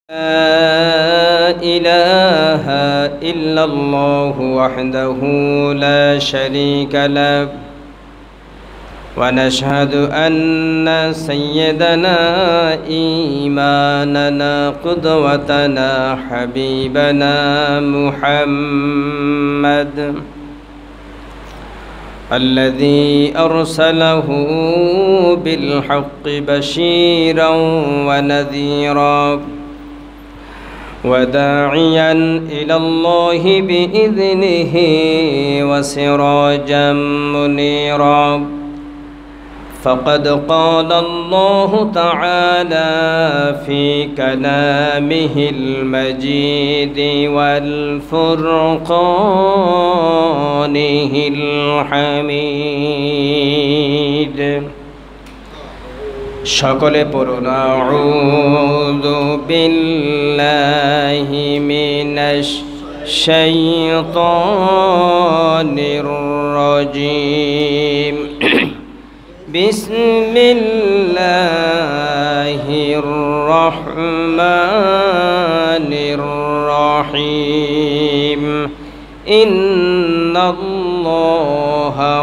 لا إله إلا الله وحده لا شريك له ونشهد أن سيدنا إمامنا قدوتنا حبيبنا محمد الذي أرسله بالحق بشيرا ونذيرا وداعيا إلى الله بإذنه وسراجا منيرا فقد قال الله تعالى في كلامه المجيد والفرقانه الحميد সকলে পড়ুন আউযু বিল্লাহি মিনাশ শাইতানির রাজীম বিসমিল্লাহির রহমানির রহিম ইন্নাল্লাহা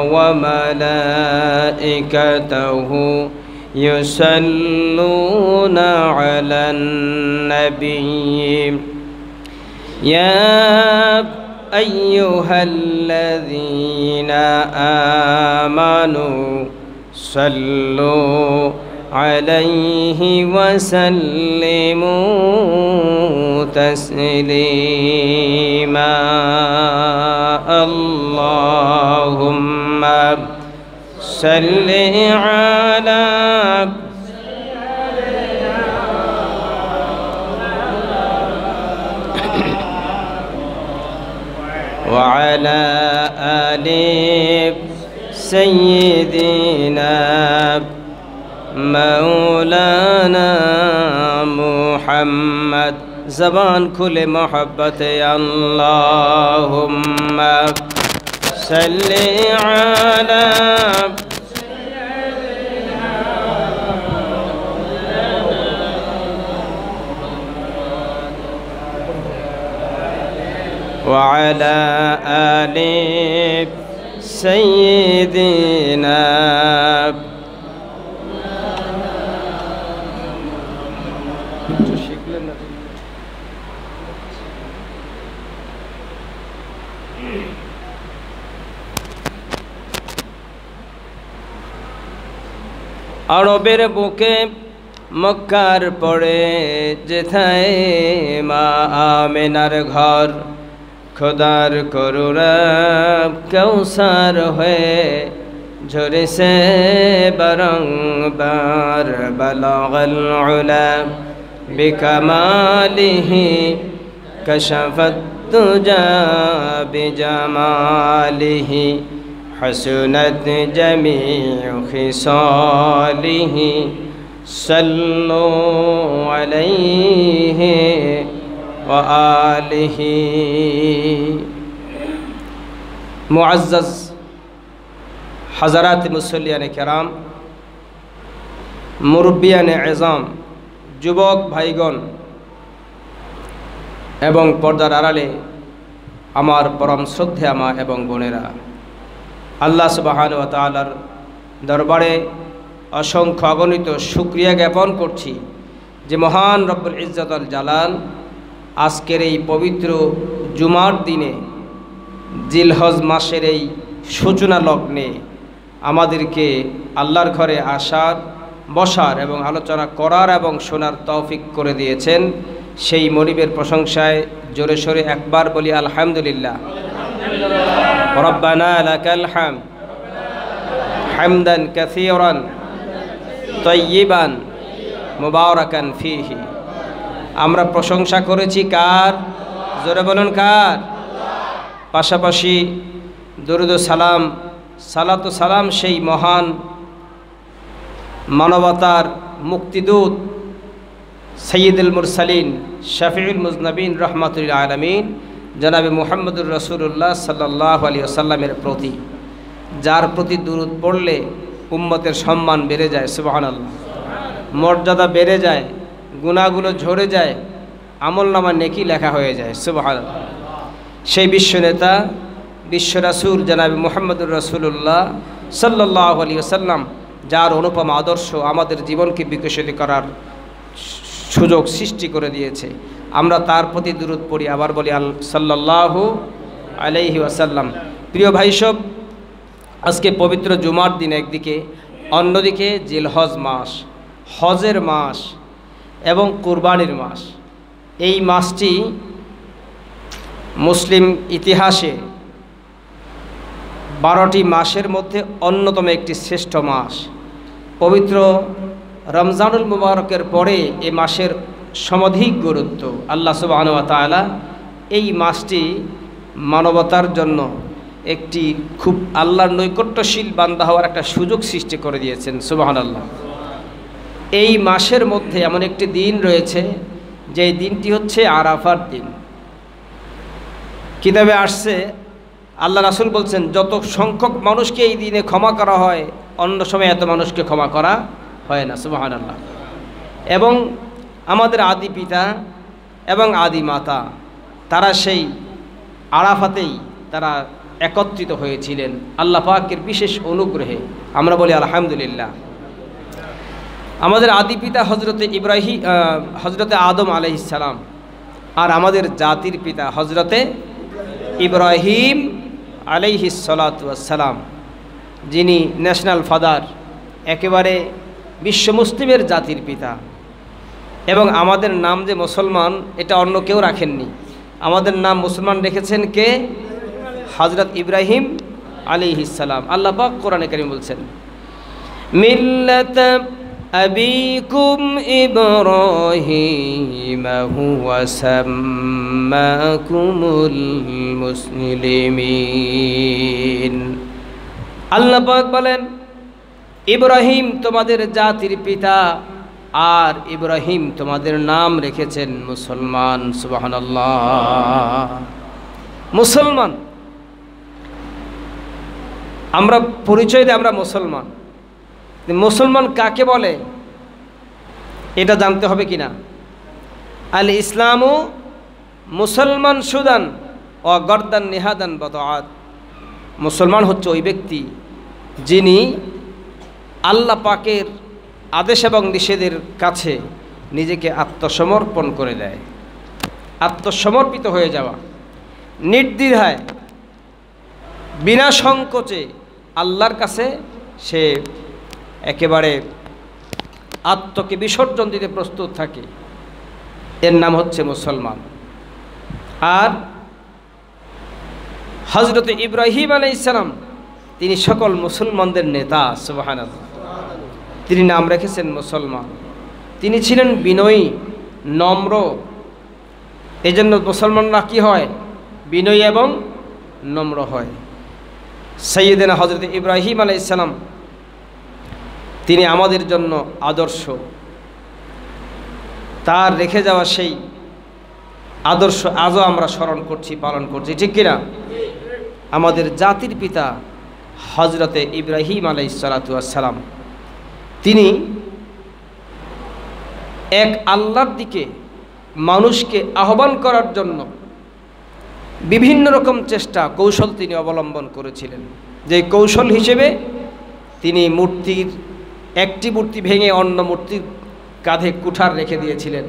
ওয়া মালাইকাতাহু يصلون على النبي يا أيها الذين آمنوا صلوا عليه وسلموا تسليما اللهم صل على وعلى آل سيدنا مولانا محمد زبان كل محبت اللهم صل على وعلى آل سيدنا আরবের বুকে মক্কার পড়ে যেথায় মা আমেনার ঘর খোদার করুণা কৌসার হয়ে ঝরেছে বারংবার বালাগাল উলা বিকামালিহি কাশাফাত তুজা বিজামালিহি حسنت جميع خصاله صلوا عليه وآله মুআজ্জাজ হাজারাত মুসল্লিয়ানে কেরাম মুরব্বিয়ানে এজাম যুবক ভাইগণ এবং পর্দার আড়ালে আমার পরম শ্রদ্ধেয় মা এবং বোনেরা আল্লাহ সুবহানাহু ওয়া তাআলার দরবারে অসংখ্য অগণিত শুকরিয়া জ্ঞাপন করছি যে মহান রব্বুল ইজ্জত আল জালাল আজকের এই পবিত্র জুমার দিনে জিলহজ মাসের এই সূচনা লগ্নে আমাদেরকে আল্লাহর ঘরে আসার বসার এবং আলোচনা করার এবং শোনার তৌফিক করে দিয়েছেন সেই মনিবের প্রশংসায় জোরে সোরে একবার বলি আলহামদুলিল্লাহ ربنا لك الحمد حمدا كثيرا طيبا مباركا فيه আমরা প্রশংসা করেছি কার জোরে বলুন কার পাশাপাশি দরুদ ও সালাম সালাত ও সালাম সেই মহান মানবতার মুক্তিদূত সৈয়দুল মুরসালিন শফিউল মুজনবিন রহমাতুল আলামিন জনাবে মুহাম্মদুর রাসূলুল্লাহ সাল্লাল্লাহু আলাইহি ওয়াসাল্লামের প্রতি যার প্রতি দুরূদ পড়লে উম্মতের সম্মান বেড়ে যায় সুবহানাল্লাহ মর্যাদা বেড়ে যায় গুনাহগুলো ঝরে যায় আমলনামা নেকি লেখা হয়ে যায়। সুবহানাল্লাহ। সেই বিশ্ব নেতা বিশ্ব রাসূল জনাবে মুহাম্মদুর রাসূলুল্লাহ সাল্লাল্লাহু আলাইহি ওয়াসাল্লাম, যার অনুপম আদর্শ আমাদের জীবনকে বিকশিত করার সুযোগ সৃষ্টি করে দিয়েছে, আমরা তার প্রতি দুরূদ পড়ি। আবার বলি সাল্লাল্লাহু আলাইহি ওয়াসাল্লাম। প্রিয় ভাই সব, আজকে পবিত্র জুমার দিন একদিকে, অন্যদিকে জিলহজ মাস, হজের মাস এবং কুরবানির মাস। এই মাসটি মুসলিম ইতিহাসে 12টি মাসের মধ্যে অন্যতম একটি শ্রেষ্ঠ মাস। পবিত্র রমজানুল মুবারকের পরে এই মাসের সমধিক গুরুত্ব। আল্লাহ সুবহানাহু ওয়া তাআলা এই মাসটি মানবতার জন্য একটি খুব আল্লাহর নৈকট্যশীল বান্দা হওয়ার একটা সুযোগ সৃষ্টি করে দিয়েছেন। সুবহানাল্লাহ। এই মাসের মধ্যে এমন একটি দিন রয়েছে যে দিনটি হচ্ছে আরাফার দিন। কিতাবে আসছে, আল্লাহ রাসূল বলছেন, যত সংখ্যক মানুষকে এই দিনে ক্ষমা করা হয়, অন্য সময় এত মানুষকে ক্ষমা করা হয় না। সুবহানাল্লাহ। এবং আমাদের আদি পিতা এবং আদি মাতা তারা সেই আরাফাতেই তারা একত্রিত হয়েছিলেন আল্লাহ পাকের বিশেষ অনুগ্রহে। আমরা বলি আলহামদুলিল্লাহ। আমাদের আদি পিতা হজরতে আদম আলাইহিস সালাম, আর আমাদের জাতির পিতা হজরতে ইব্রাহিম আলাইহিস সালাতু ওয়াস সালাম, যিনি ন্যাশনাল ফাদার, একেবারে বিশ্ব মুসলিমের জাতির পিতা। এবং আমাদের নাম যে মুসলমান, এটা অন্য কেউ রাখেননি। আমাদের নাম মুসলমান রেখেছেন কে? হযরত ইব্রাহিম আলাইহিস সালাম। আল্লাহ পাক কোরআনে কারীম বলছেন, মিল্লাত আবিকুম ইব্রাহিম হুয়া সাম্মাকুমুল মুসলিমিন। আল্লাহ পাক বলেন, ইব্রাহিম তোমাদের জাতির পিতা, আর ইব্রাহিম তোমাদের নাম রেখেছেন মুসলমান। সুবহানাল্লাহ। মুসলমান, আমরা পরিচয় দিই আমরা মুসলমান। মুসলমান কাকে বলে এটা জানতে হবে কিনা? আল ইসলামু মুসলমান সুদান ও গর্দান নিহাদান বতআত। মুসলমান হচ্ছে ওই ব্যক্তি যিনি আল্লাহ পাকের আদেশ এবং নিষেধের কাছে নিজেকে আত্মসমর্পণ করে দেয়। আত্মসমর্পিত হয়ে যাওয়া, নির্দ্বিধায় বিনা সংকোচে আল্লাহর কাছে সে একেবারে আত্মকে বিসর্জন দিতে প্রস্তুত থাকে, এর নাম হচ্ছে মুসলমান। আর হযরত ইব্রাহিম আলাইহিস সালাম তিনি সকল মুসলমানদের নেতা। সুবহানাল্লাহ। তিনি নাম রেখেছেন মুসলমান। তিনি ছিলেন বিনয়ী, নম্র। এই জন্য মুসলমানরা কী হয়? বিনয়ী এবং নম্র হয়। সাইয়েদেনা হযরত ইব্রাহিম আলাইহিস সালাম তিনি আমাদের জন্য আদর্শ। তার রেখে যাওয়া সেই আদর্শ আজও আমরা স্মরণ করছি, পালন করছি, ঠিক কিনা? আমাদের জাতির পিতা হযরতে ইব্রাহিম আলাইহিস সালাতু ওয়াস সালাম তিনি এক আল্লাহর দিকে মানুষকে আহ্বান করার জন্য বিভিন্ন রকম চেষ্টা কৌশল তিনি অবলম্বন করেছিলেন। যে কৌশল হিসেবে তিনি একটি মূর্তি ভেঙে অন্য মূর্তির কাঁধে কুঠার রেখে দিয়েছিলেন,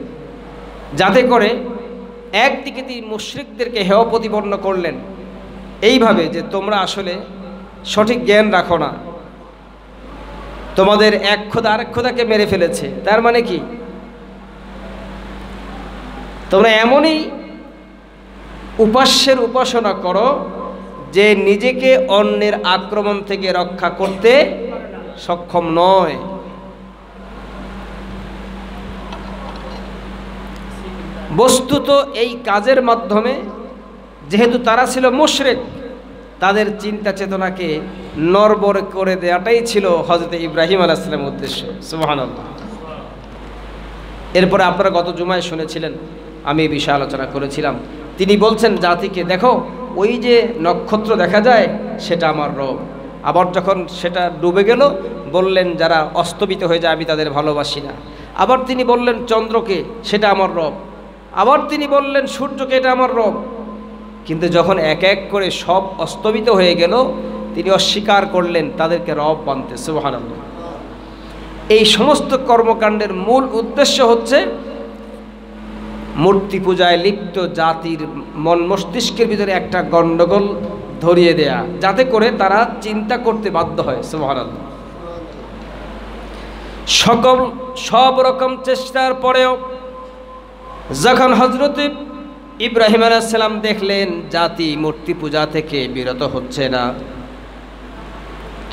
যাতে করে একদিকে তিনি মুশরিকদেরকে হেয় প্রতিপন্ন করলেন এইভাবে যে তোমরা আসলে সঠিক জ্ঞান রাখো না, তোমাদের এক খোদা আরেক খোদাকে মেরে ফেলেছে। তার মানে কি? তোমরা এমনই উপাস্যের উপাসনা করো যে নিজেকে অন্যের আক্রমণ থেকে রক্ষা করতে সক্ষম নয়। বস্তুত এই কাজের মাধ্যমে যেহেতু তারা ছিল মুশরিক, তাদের চিন্তা চেতনাকে নড়বড় করে দেওয়াটাই ছিল হযরত ইব্রাহিম আলাইহিস সালামের উদ্দেশ্য। সুবহানাল্লাহ। এরপরে আপনারা গত জুমায় শুনেছিলেন, আমি এই বিষয়ে আলোচনা করেছিলাম। তিনি বলছেন জাতিকে, দেখো ওই যে নক্ষত্র দেখা যায় সেটা আমার রব। আবার যখন সেটা ডুবে গেল বললেন যারা অস্তমিত হয়ে যায় আমি তাদের ভালোবাসি না। আবার তিনি বললেন চন্দ্রকে, সেটা আমার রব। আবার তিনি বললেন সূর্যকে এটা আমার রব। কিন্তু যখন এক এক করে সব অস্তমিত হয়ে গেল, তিনি অস্বীকার করলেন তাদেরকে রব মানতে। সুবহানাল্লাহ। এই সমস্ত কর্মকাণ্ডের মূল উদ্দেশ্য হচ্ছে মূর্তি পূজায় লিপ্ত জাতির মন মস্তিষ্কের ভিতরে একটা গণ্ডগোল ধরিয়ে দেয়া, যাতে করে তারা চিন্তা করতে বাধ্য হয়। সুবহানাল্লাহ। সব রকম চেষ্টার পরেও যখন হযরত ইব্রাহিম আলাইহিস সালাম দেখলেন জাতি মূর্তি পূজা থেকে বিরত হচ্ছে না,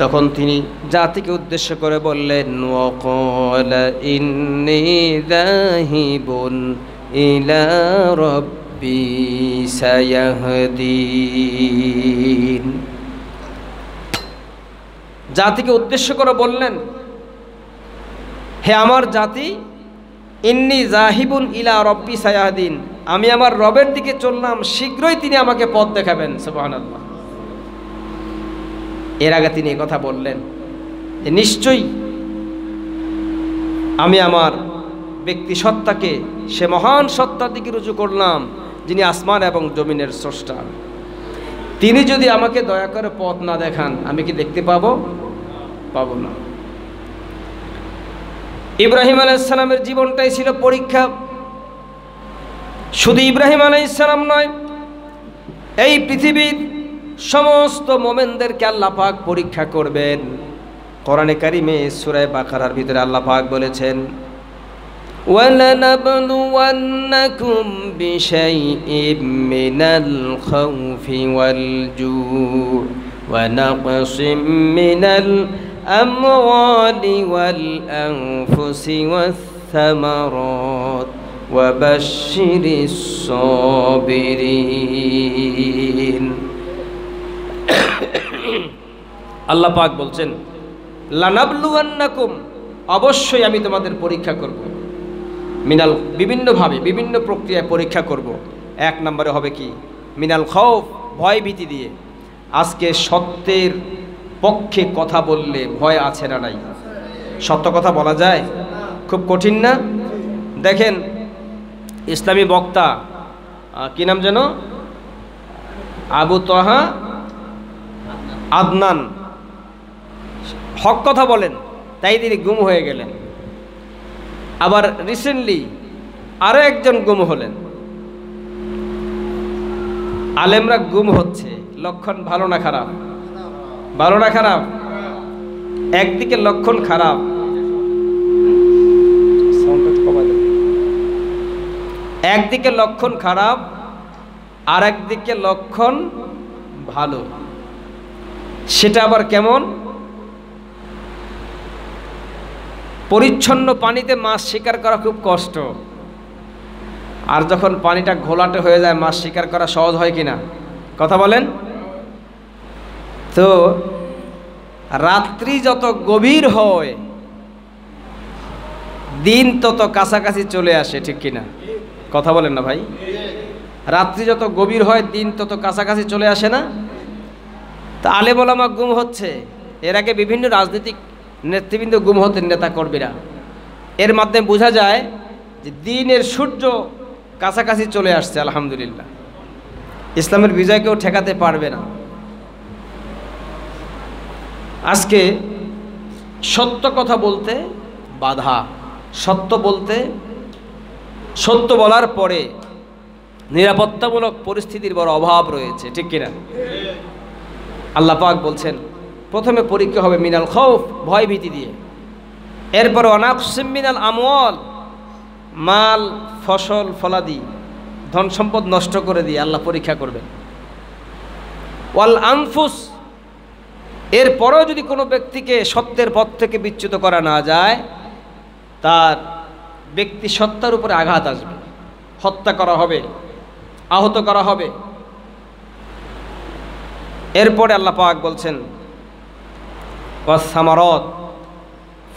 তখন তিনি জাতিকে উদ্দেশ্য করে বললেন, ওয়াকালা ইন্নী যাহিবুন ইলা রাব্বি সায়াহদিন। জাতিকে উদ্দেশ্য করে বললেন, হে আমার জাতি, ইন্নী যাহিবুন ইলা রাব্বি সায়াহদিন, আমি আমার রবের দিকে চললাম, শীঘ্রই তিনি আমাকে পথ দেখাবেন। সুবহানাল্লাহ। এর আগে তিনি কথা বললেন যে নিশ্চয়ই আমি আমার ব্যক্তি সত্তাকে সে মহান সত্তার দিকে রুজু করলাম যিনি আসমান এবং জমিনের স্রষ্টা। তিনি যদি আমাকে দয়া করে পথ না দেখান, আমি কি দেখতে পাবো? পাবো না। ইব্রাহিম আলাইহিস সালামের জীবনটাই ছিল পরীক্ষা। শুধু ইব্রাহিম আলাইহিস সালাম নয়, এই পৃথিবীর সমস্ত মোমেনদেরকে আল্লাহ পাক পরীক্ষা করবেন। কোরআনে কারিমে সূরা বাকারার ভিতরে আল্লাহ পাক বলেছেন, ওয়ালানাবলুওয়ান্নাকুম বিশাইইম মিনাল খাউফি ওয়াল জু' ওয়া নাকসিম মিনাল আমওয়ালি ওয়াল আনফুসি ওয়াস সামারাত ওয়া বাশশিরিস সাবিরিন। আল্লাহ পাক বলছেন, লানাবলুওয়ান্নাকুম, অবশ্যই আমি তোমাদের পরীক্ষা করব। মিনাল, বিভিন্নভাবে বিভিন্ন প্রক্রিয়ায় পরীক্ষা করব। এক নম্বরে হবে কি? মিনাল খাউফ, ভয় ভীতি দিয়ে। আজকে সত্যের পক্ষে কথা বললে ভয় আছে না নাই? সত্য কথা বলা যায়? খুব কঠিন না? দেখেন, ইসলামী বক্তা কি নাম যেন, আবু তহা আদনান, হক কথা বলেন, তাই তিনি গুম হয়ে গেলেন। আবার রিসেন্টলি আরো একজন গুম হলেন। আলেমরা গুম হচ্ছে, লক্ষণ ভালো না খারাপ? ভালো না খারাপ? একদিকে লক্ষণ খারাপ, একদিকে লক্ষণ খারাপ, আর একদিকে লক্ষণ ভালো। সেটা আবার কেমন? পরিচ্ছন্ন পানিতে মাছ শিকার করা খুব কষ্ট, আর যখন পানিটা ঘোলাটে হয়ে যায় মাছ শিকার করা সহজ হয় কিনা? কথা বলেন তো। রাত্রি যত গভীর হয় দিন তত কাছাকাছি চলে আসে, ঠিক কিনা? কথা বলেন না ভাই? রাত্রি যত গভীর হয় দিন তত কাছাকাছি চলে আসে না? তা আলেম ওলামা গুম হচ্ছে। এর আগে বিভিন্ন রাজনৈতিক নেতৃবৃন্দ গুম হতেন, নেতা কর্মীরা। এর মাধ্যমে বোঝা যায় যে দিনের সূর্য কাছাকাছি চলে আসছে। আলহামদুলিল্লাহ, ইসলামের বিজয় কেউ ঠেকাতে পারবে না। আজকে সত্য কথা বলতে বাধা, সত্য বলতে, সত্য বলার পরে নিরাপত্তামূলক পরিস্থিতির বড় অভাব রয়েছে, ঠিক কিনা? আল্লাহ পাক বলছেন প্রথমে পরীক্ষা হবে মিনাল খাউফ, ভয় ভীতি দিয়ে। এরপর ওয়ানাকসিম মিনাল আমওয়াল, মাল ফসল ফলাদি ধন সম্পদ নষ্ট করে দিয়ে আল্লাহ পরীক্ষা করবেন। ওয়াল আনফুস, এরপরেও যদি কোনো ব্যক্তিকে সত্যের পথ থেকে বিচ্যুত করা না যায়, তার ব্যক্তি সত্তার উপরে আঘাত আসবে, হত্যা করা হবে, আহত করা হবে। এরপরে আল্লাহ পাক বলছেন ওয়াস সামারাত,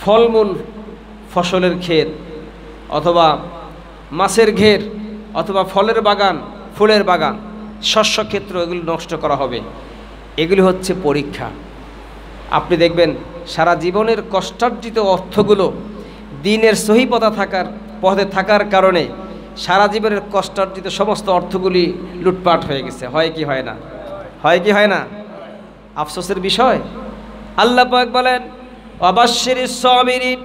ফলমূল ফসলের ক্ষেত অথবা মাছের ঘের অথবা ফলের বাগান, ফুলের বাগান, শস্যক্ষেত্র, এগুলি নষ্ট করা হবে। এগুলি হচ্ছে পরীক্ষা। আপনি দেখবেন সারা জীবনের কষ্টার্জিত অর্থগুলো দিনের সহি পথে থাকার কারণে সারা জীবনের কষ্টার্জিত সমস্ত অর্থগুলি লুটপাট হয়ে গেছে। হয় কি হয় না? হয় কি হয় না? আফসোসের বিষয়। আল্লাহ পাক বলেন ওয়াবাশশিরিস সাবিরিন,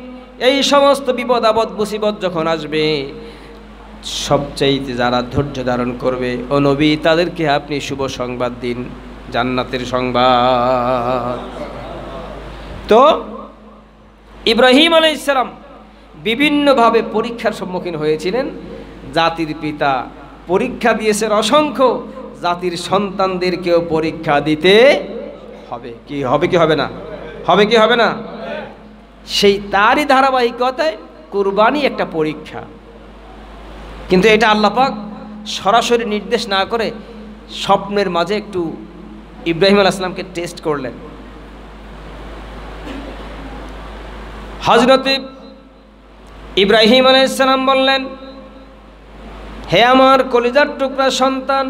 এই সমস্ত বিপদ আপদ মুসিবত যখন আসবে সবচাইতে যারা ধৈর্য ধারণ করবে ও নবী তাদেরকে আপনি শুভ সংবাদ দিন, জান্নাতের সংবাদ। তো ইব্রাহিম আলাইহিস সালাম বিভিন্নভাবে পরীক্ষার সম্মুখীন হয়েছিলেন। জাতির পিতা পরীক্ষা দিয়েছেন অসংখ্য, জাতির সন্তানদেরকেও পরীক্ষা দিতে হবে। কি হবে কি হবে না? হবে কি হবে না? সেই তারই ধারাবাহিকতায় কুরবানি একটা পরীক্ষা। কিন্তু এটা আল্লাহ পাক সরাসরি নির্দেশ না করে স্বপ্নের মাঝে একটু ইব্রাহিম আলাইহিস সালামকে টেস্ট করলেন। হযরত ইব্রাহিম আলাইহিস সালাম বললেন, হে আমার কলিজার টুকরা সন্তান,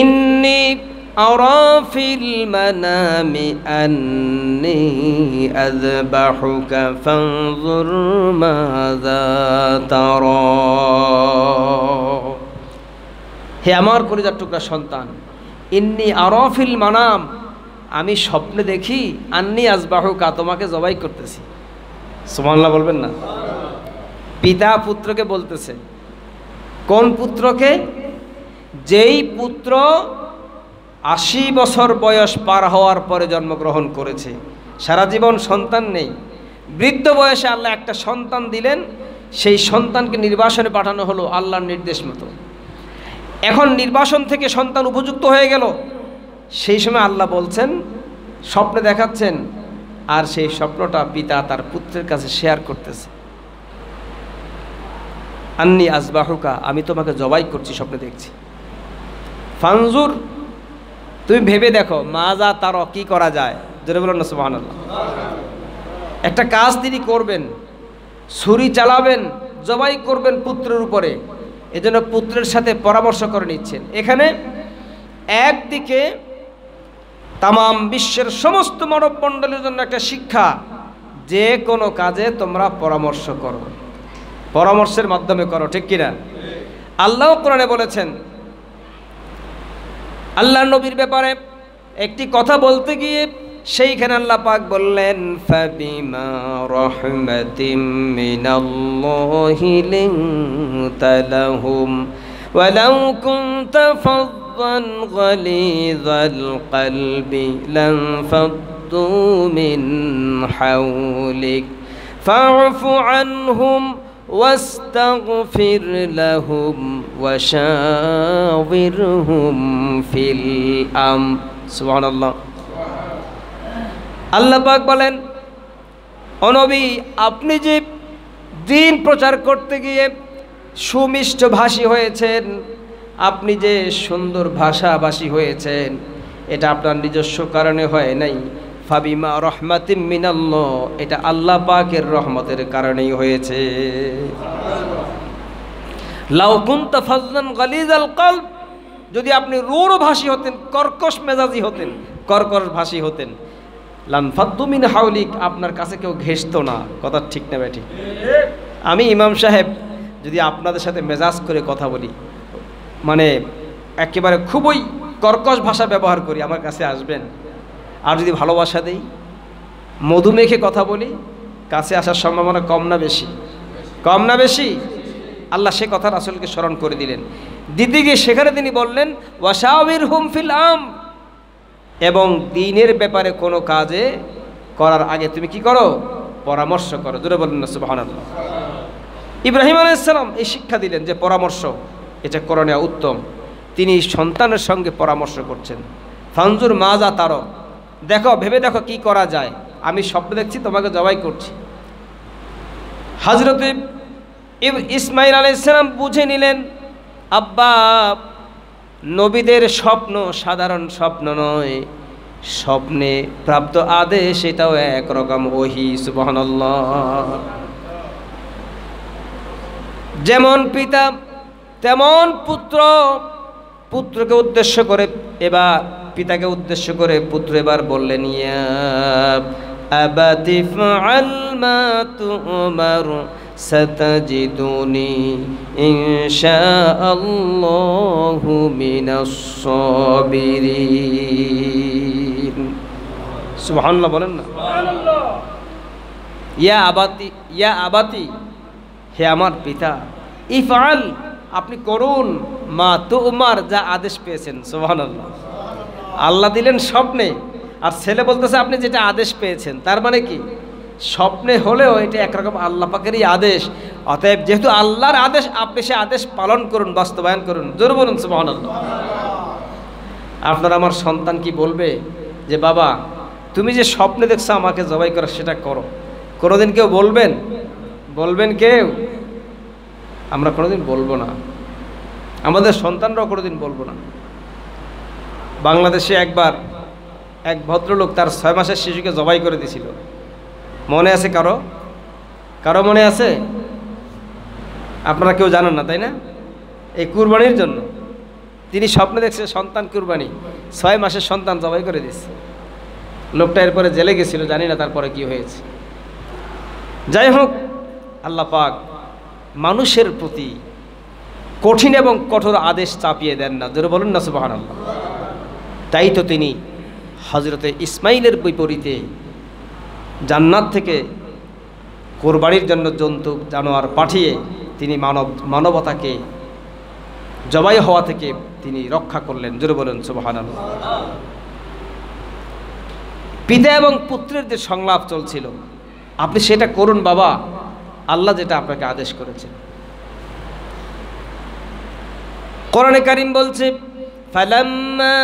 ইন্নী আরা ফিল মানামি আন্নী আযবাহুকা ফানজুর মাযা তারা। হে আমার কলিজার টুকরা সন্তান, ইন্নী আরা ফিল মানাম, আমি স্বপ্নে দেখি আন্নী আযবাহুকা, তোমাকে জবাই করতেছি। সুবহানাল্লাহ বলবেন না? পিতা পুত্রকে বলতেছে। কোন পুত্রকে? যেই পুত্র 80 বছর বয়স পার হওয়ার পরে জন্মগ্রহণ করেছে, সারা জীবন সন্তান নেই, বৃদ্ধ বয়সে আল্লাহ একটা সন্তান দিলেন, সেই সন্তানকে নির্বাসনে পাঠানো হলো আল্লাহর নির্দেশ মতো। এখন নির্বাসন থেকে সন্তান উপযুক্ত হয়ে গেল, সেই সময় আল্লাহ বলছেন, স্বপ্নে দেখাচ্ছেন, আর সেই স্বপ্নটা পিতা তার পুত্রের কাছে শেয়ার করতেছে। আন্নী আযবাহুকা, আমি তোমাকে জবাই করছি, স্বপ্নে দেখছি। ফানজুর, তুমি ভেবে দেখো, মাযা তারা, কি করা যায়। জোরে বলুন না সুবহানাল্লাহ। একটা কাজ তিনি করবেন, ছুরি চালাবেন, জবাই করবেন পুত্রের উপরে, এজন্য পুত্রের সাথে পরামর্শ করে নিচ্ছেন। এখানে একদিকে তামাম বিশ্বের সমস্ত মানব মণ্ডলীর জন্য একটা শিক্ষা, যে কোনো কাজে তোমরা পরামর্শ করো, পরামর্শের মাধ্যমে করো, ঠিক কিনা? আল্লাহ কোরআনে বলেছেন, আল্লাহর নবীর ব্যাপারে একটি কথা বলতে গিয়ে সেইখানে আল্লাহ পাক বললেন, ফাবিমা রাহমাতিম মিনাল্লাহি লিনতা লাহুম ওয়ালাউ কুনতা ফাযযান গালিযাল কলবি লানফাদ্দু মিন হাওলিক ফা'ফু আনহুম واستغفر لهم وشاورهم في الأمر। سبحان الله। আল্লাহ পাক বলেন, ও নবী, আপনি যে দ্বীন প্রচার করতে গিয়ে সুমিষ্ট ভাষী হয়েছেন, আপনি যে সুন্দর ভাষাভাষী হয়েছেন, এটা আপনার নিজস্ব কারণে হয় নাই। ফাবিমা রহমাতিম মিনাল্লাহ, এটা আল্লাহ পাকের রহমতের কারণেই হয়েছে। লাউ কুনতা ফাযযান গালিযাল কলব, যদি আপনি রূঢ় ভাষী হতেন, কর্কশ মেজাজি হতেন, কর্কশ ভাষী হতেন, লানফাদ্দু মিন হাওলিক, আপনার কাছে কেউ ঘেঁষতো না। কথা ঠিক না বেঠিক? আমি ইমাম সাহেব যদি আপনাদের সাথে মেজাজ করে কথা বলি, মানে একেবারে খুবই কর্কশ ভাষা ব্যবহার করি, আমার কাছে আসবেন। আর যদি ভালোবাসা দেই, মধু মেখে কথা বলি, কাছে আসার সম্ভাবনা কম না বেশি? কম না বেশি? আল্লাহ সে কথা রাসূলকে স্মরণ করে দিলেন। দিতে গিয়ে সেখানে তিনি বললেন, ওয়াশাবিরহুম ফিল আমর, এবং দ্বীনের ব্যাপারে কোনো কাজে করার আগে তুমি কি করো? পরামর্শ করো। জোরে বলেন না সুবহানাল্লাহ। ইব্রাহিম আলাইহিস সালাম এই শিক্ষা দিলেন যে পরামর্শ এটা করণীয় উত্তম। তিনি সন্তানের সঙ্গে পরামর্শ করছেন। ফানজুর মাযা তারা, দেখো, ভেবে দেখো কি করা যায়, আমি স্বপ্ন দেখছি তোমাকে জবাই করছি। হযরত ইসমাঈল আলাইহিস সালাম বুঝে নিলেন, আব্বা, নবীদের স্বপ্ন সাধারণ স্বপ্ন নয়, স্বপ্নে প্রাপ্ত আদেশ এটাও একরকম ওহী। সুবহানাল্লাহ। যেমন পিতা তেমন পুত্র, পুত্রকে উদ্দেশ্য করে এবার পিতাকে উদ্দেশ্য করে পুত্র এবার বললেন, ইয়া আবাতি ফাআল মা তুমার সাতাজিদুনি ইনশাআল্লাহু মিনাস সাবিরিন। সুবহানাল্লাহ বলেন না? সুবহানাল্লাহ। ইয়া আবাতি, হে আমার পিতা, ইফআল, আপনি করুন, মা তুমার, যা আদেশ পেয়েছেন। সুবহানাল্লাহ। আল্লাহ দিলেন স্বপ্নে, আর ছেলে বলতেছে আপনি যেটা আদেশ পেয়েছেন। তার মানে কি, স্বপ্নে হলেও এটা একরকম আল্লাহ পাকেরই আদেশ। অতএব যেহেতু আল্লাহর আদেশ, আপনি সে আদেশ পালন করুন, বাস্তবায়ন করুন। জোরে বলুন সুবহানাল্লাহ। আপনার আমার সন্তান কি বলবে যে বাবা তুমি যে স্বপ্নে দেখছো আমাকে জবাই করো, সেটা করো? কোনোদিন কেউ বলবেন? বলবেন কেউ? আমরা কোনোদিন বলবো না, আমাদের সন্তানরাও কোনোদিন বলবো না। বাংলাদেশে একবার এক ভদ্রলোক তার 6 মাসের শিশুকে জবাই করে দিয়েছিল। মনে আছে কারো? কারো মনে আছে? আপনারা কেউ জানেন না, তাই না? এই কুরবানির জন্য তিনি স্বপ্নে দেখছে সন্তান কুরবানি, 6 মাসের সন্তান জবাই করে দিচ্ছে। লোকটা এরপরে জেলে গেছিল, জানি না তারপরে কি হয়েছে। যাই হোক, আল্লাহ পাক মানুষের প্রতি কঠিন এবং কঠোর আদেশ চাপিয়ে দেন না। জোরে বলুন না সুবহানাল্লাহ। তাই তো তিনি হযরতে ইসমাইলের বিপরীতে জান্নাত থেকে কোরবানির জন্য জন্তু জানোয়ার পাঠিয়ে তিনি মানবতাকে জবাই হওয়া থেকে তিনি রক্ষা করলেন। জোরে বলুন সুবহানাল্লাহ। পিতা এবং পুত্রের যে সংলাপ চলছিল, আপনি সেটা করুন বাবা, আল্লাহ যেটা আপনাকে আদেশ করেছেন। কোরআনে কারীম বলছে ফালাম্মা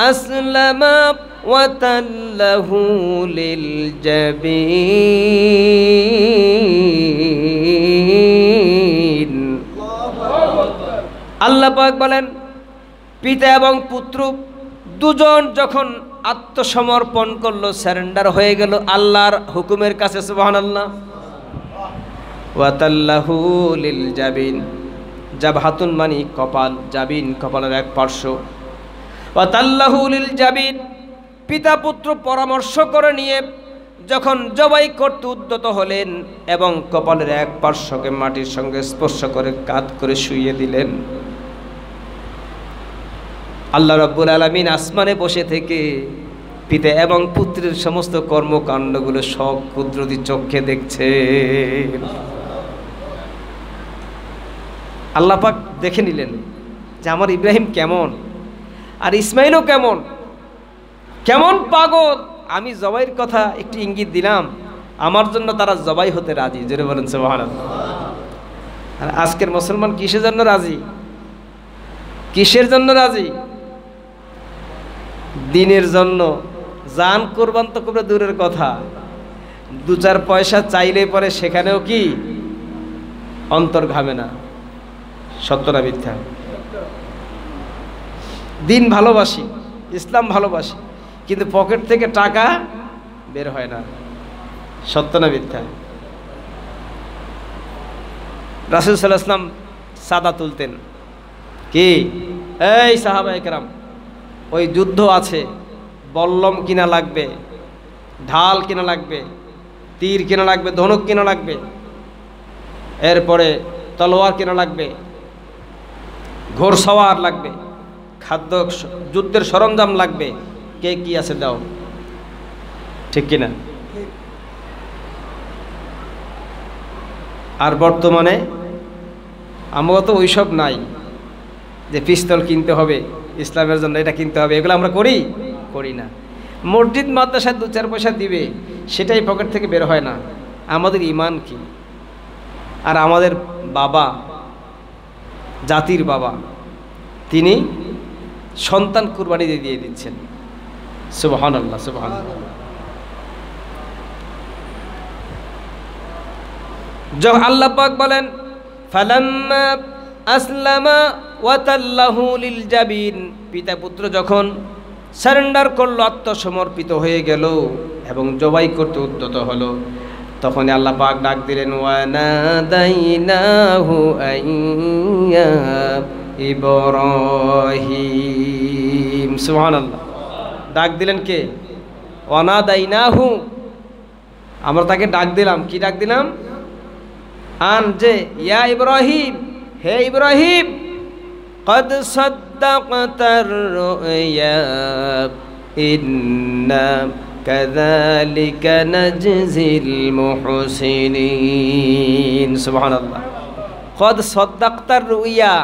আসলামা ওয়া তাল্লাহু লিল জাবিন। আল্লাহ পাক বলেন পিতা এবং পুত্র দুজন যখন আত্মসমর্পণ করলো, সারেন্ডার হয়ে গেল আল্লাহর হুকুমের কাছে। সুবহানাল্লাহ। ওয়া তাল্লাহু লিল জাবিন, জাবহাতুন মানে কপাল, জাবিন কপালের এক পার্শ্ব। ওয়া তাল্লাহু লিল জাবিন, পিতা পুত্র পরামর্শ করে নিয়ে যখন জবাই করতে উদ্যত হলেন এবং কপালের এক পার্শ্বকে মাটির সঙ্গে স্পর্শ করে কাঁধ করে শুইয়ে দিলেন। আল্লাহ রাব্বুল আলামিন আসমানে বসে থেকে পিতা এবং পুত্রের সমস্ত কর্মকাণ্ডগুলো সব কুদরতি চোখে দেখছে। আল্লাহ পাক দেখে নিলেন যে আমার ইব্রাহিম কেমন, আর ইসমাইলও কেমন, কেমন পাগল। আমি জবাইয়ের কথা একটু ইঙ্গিত দিলাম, আমার জন্য তারা জবাই হতে রাজি। জোরে বলেন সুবহানাল্লাহ। আর আজকের মুসলমান কিসের জন্য রাজি? কিসের জন্য রাজি? দিনের জন্য। জান কোরবান তো খুব দূরের কথা, 2-4 পয়সা চাইলে পরে সেখানেও কি অন্তর ঘামে না। সত্য না মিথ্যা? দিন ভালোবাসি, ইসলাম ভালোবাসি, কিন্তু পকেট থেকে টাকা বের হয় না। সত্য না মিথ্যা? রাসূল সাল্লাল্লাহু আলাইহি ওয়াসাল্লাম সাদা তুলতেন। কি এই সাহাবায়ে কেরাম, ওই যুদ্ধ আছে, বল্লম কিনা লাগবে, ঢাল কিনা লাগবে, তীর কিনা লাগবে, ধনুক কিনা লাগবে, এরপরে তলোয়ার কিনা লাগবে, ঘোড়সওয়ার লাগবে, খাদ্য যুদ্ধের সরঞ্জাম লাগবে, কে কি আছে দাও। ঠিক কিনা? আর বর্তমানে আমরা তো ওইসব নাই যে পিস্তল কিনতে হবে ইসলামের জন্য, এটা কিনতে হবে, এগুলো আমরা করি না। মসজিদ মাদ্রাসায় 2-4 পয়সা দিবে, সেটাই পকেট থেকে বের হয় না। আমাদের ঈমান কি? আর আমাদের বাবা, জাতির বাবা, তিনি সন্তান কুরবানি দিয়ে দিচ্ছেন। সুবহানাল্লাহ, সুবহানাল্লাহ। আল্লাহ পাক বলেন ফালাম্মা আসলামা ওয়া তাল্লাহু লিল জাবিন, পিতা পুত্র যখন সারেন্ডার করলো, আত্মসমর্পিত হয়ে গেল এবং জবাই করতে উদ্যত হলো, তখন আল্লাহ পাক ডাক দিলেন ওয়া নাদাইনাহু আইয়া ইব্রাহিম। সুবহানাল্লাহ। ডাক দিলেন কে? ওয়া নাদাইনাহু, আমরা তাকে ডাক দিলাম। কি ডাক দিলাম? আন যে ইয়া ইব্রাহিম, হে ইব্রাহিম, কদ সাদ্দাকতার রুয়া ইন্না কাযালিকা নাজজিল মুহসিনিন। সুবহানাল্লাহ। কদ সাদ্দাকতার রুয়া,